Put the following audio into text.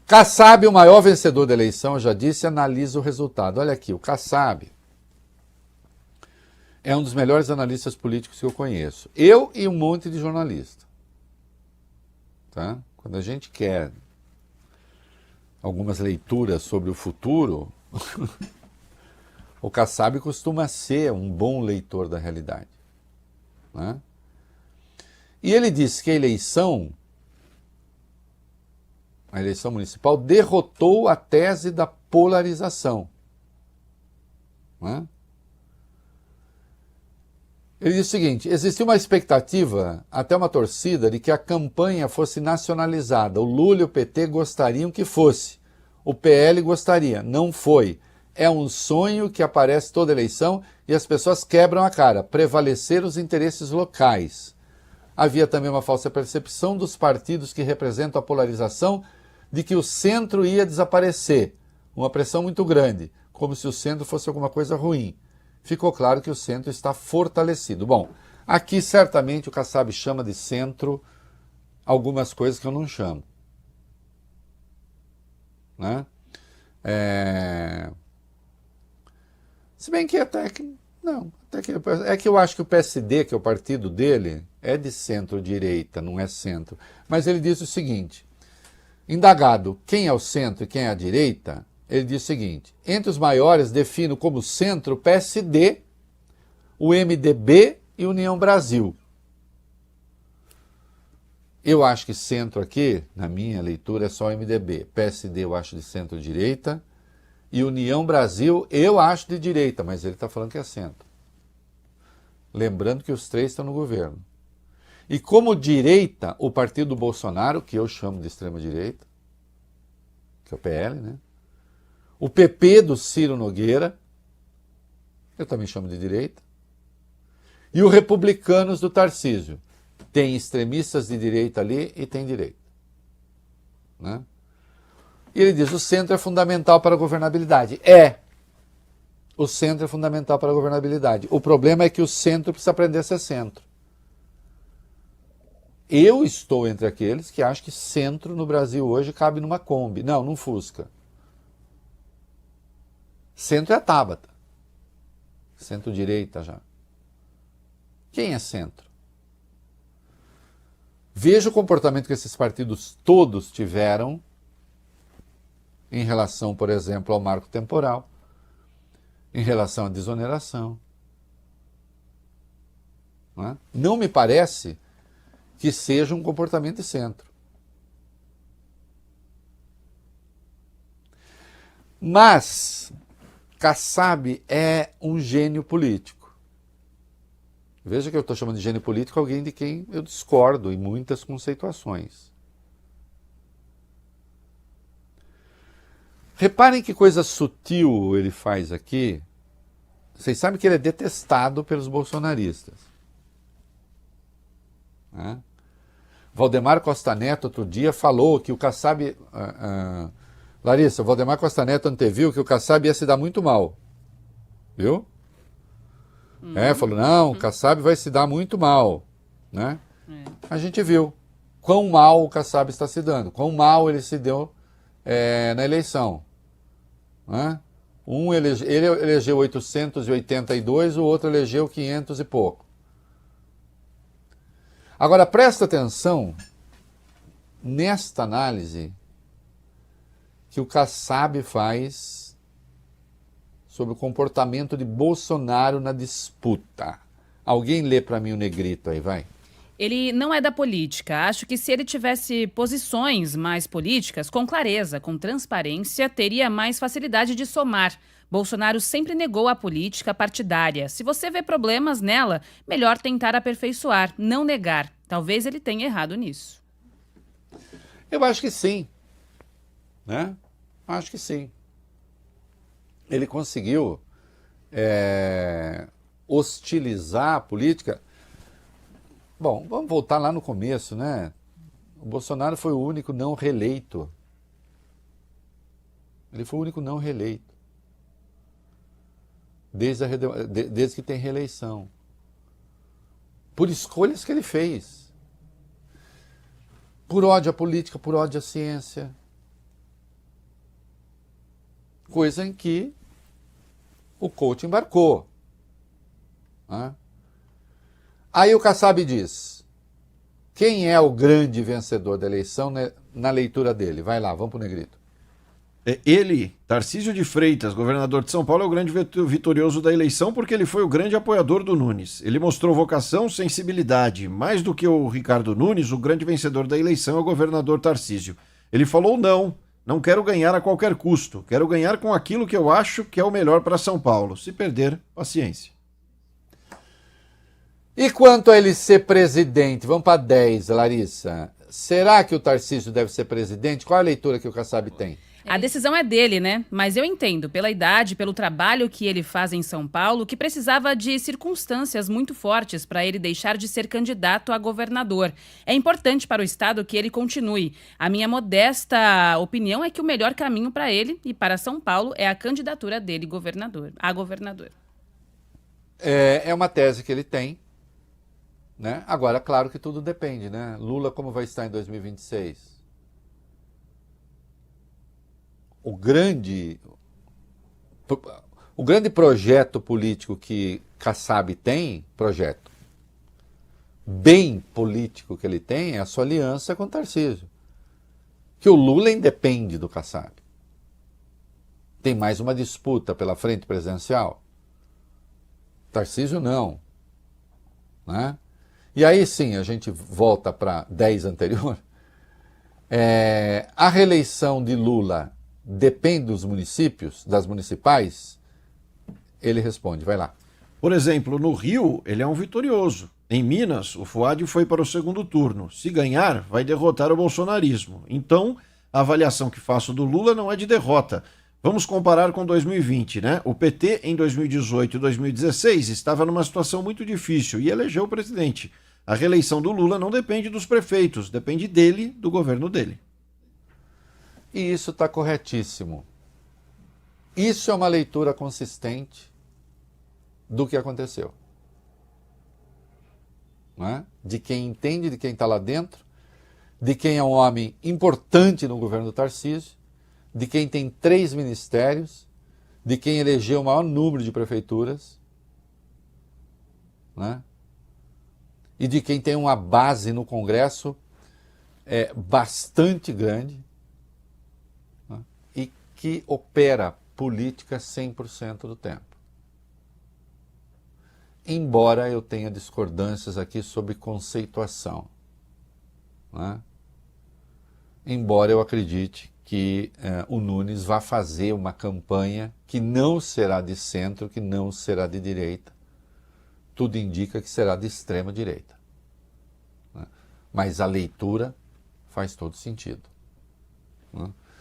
Kassab, o maior vencedor da eleição, eu já disse, analisa o resultado. Olha aqui, o Kassab é um dos melhores analistas políticos que eu conheço. Eu e um monte de jornalista. Tá? Quando a gente quer algumas leituras sobre o futuro, o Kassab costuma ser um bom leitor da realidade. Né? E ele disse que a eleição municipal derrotou a tese da polarização. Né? Ele diz o seguinte: existia uma expectativa, até uma torcida, de que a campanha fosse nacionalizada. O Lula e o PT gostariam que fosse. O PL gostaria. Não foi. É um sonho que aparece toda eleição e as pessoas quebram a cara. Prevalecer os interesses locais. Havia também uma falsa percepção dos partidos que representam a polarização de que o centro ia desaparecer. Uma pressão muito grande, como se o centro fosse alguma coisa ruim. Ficou claro que o centro está fortalecido. Bom, aqui certamente o Kassab chama de centro algumas coisas que eu não chamo. Né? Se bem que até que... Não, até que, é que eu acho que o PSD, que é o partido dele, é de centro-direita, não é centro. Mas ele diz o seguinte, indagado quem é o centro e quem é a direita, ele diz o seguinte: entre os maiores defino como centro o PSD, o MDB e União Brasil. Eu acho que centro aqui, na minha leitura, é só o MDB. PSD eu acho de centro-direita e União Brasil eu acho de direita, mas ele está falando que é centro. Lembrando que os três estão no governo. E como direita, o partido do Bolsonaro, que eu chamo de extrema-direita, que é o PL, né? O PP do Ciro Nogueira, eu também chamo de direita, e os Republicanos do Tarcísio. Tem extremistas de direita ali e tem direita. Né? E ele diz, o centro é fundamental para a governabilidade. O centro é fundamental para a governabilidade. O problema é que o centro precisa aprender a ser centro. Eu estou entre aqueles que acham que centro no Brasil hoje cabe numa Kombi. Não, num Fusca. Centro é a Tabata. Centro-direita já. Quem é centro? Veja o comportamento que esses partidos todos tiveram em relação, por exemplo, ao marco temporal, em relação à desoneração. Não me parece que seja um comportamento de centro. Mas Kassab é um gênio político. Veja que eu estou chamando de gênio político alguém de quem eu discordo em muitas conceituações. Reparem que coisa sutil ele faz aqui. Vocês sabem que ele é detestado pelos bolsonaristas. Né? Valdemar Costa Neto, outro dia, falou que o Kassab... Larissa, o Valdemar Costa Neto anteviu que o Kassab ia se dar muito mal. Viu? Falou, não, o Kassab vai se dar muito mal. Né? A gente viu quão mal o Kassab está se dando, quão mal ele se deu na eleição. Né? Ele elegeu 882, o outro elegeu 500 e pouco. Agora, presta atenção nesta análise que o Kassab faz sobre o comportamento de Bolsonaro na disputa. Alguém lê para mim o negrito aí, vai. Ele não é da política. Acho que se ele tivesse posições mais políticas, com clareza, com transparência, teria mais facilidade de somar. Bolsonaro sempre negou a política partidária. Se você vê problemas nela, melhor tentar aperfeiçoar, não negar. Talvez ele tenha errado nisso. Eu acho que sim. Né? Acho que sim. Ele conseguiu hostilizar a política. Bom, vamos voltar lá no começo, né? O Bolsonaro foi o único não reeleito. Ele foi o único não reeleito. Desde que tem reeleição. Por escolhas que ele fez. Por ódio à política, por ódio à ciência. coisa em que o coach embarcou. Né? Aí o Kassab diz, quem é o grande vencedor da eleição na leitura dele? Vai lá, vamos pro Negrito. Ele, Tarcísio de Freitas, governador de São Paulo, é o grande vitorioso da eleição porque ele foi o grande apoiador do Nunes. Ele mostrou vocação, sensibilidade. Mais do que o Ricardo Nunes, o grande vencedor da eleição é o governador Tarcísio. Ele falou não quero ganhar a qualquer custo, quero ganhar com aquilo que eu acho que é o melhor para São Paulo. Se perder, paciência. E quanto a ele ser presidente, vamos para 10, Larissa. Será que o Tarcísio deve ser presidente? Qual a leitura que o Kassab tem? A decisão é dele, né? Mas eu entendo, pela idade, pelo trabalho que ele faz em São Paulo, que precisava de circunstâncias muito fortes para ele deixar de ser candidato a governador. É importante para o Estado que ele continue. A minha modesta opinião é que o melhor caminho para ele e para São Paulo é a candidatura dele a governador. É uma tese que ele tem, né? Agora, claro que tudo depende, né? Lula como vai estar em 2026? O grande projeto político que Kassab tem, projeto bem político que ele tem, é a sua aliança com o Tarcísio. Que o Lula independe do Kassab. Tem mais uma disputa pela frente presidencial? Tarcísio não. Né? E aí sim, a gente volta para 10 anterior. A reeleição de Lula depende dos municípios, das municipais? Ele responde, vai lá. Por exemplo, no Rio, ele é um vitorioso. Em Minas, o Fuad foi para o segundo turno. Se ganhar, vai derrotar o bolsonarismo. Então, a avaliação que faço do Lula não é de derrota. Vamos comparar com 2020, né? O PT, em 2018 e 2016, estava numa situação muito difícil e elegeu o presidente. A reeleição do Lula não depende dos prefeitos, depende dele, do governo dele. E isso está corretíssimo. Isso é uma leitura consistente do que aconteceu. Não é? De quem entende, de quem está lá dentro, de quem é um homem importante no governo do Tarcísio, de quem tem 3 ministérios, de quem elegeu o maior número de prefeituras, né? E de quem tem uma base no Congresso bastante grande, né? E que opera política 100% do tempo. Embora eu tenha discordâncias aqui sobre conceituação, né? Embora eu acredite que o Nunes vá fazer uma campanha que não será de centro, que não será de direita. Tudo indica que será de extrema direita. Né? Mas a leitura faz todo sentido. Né?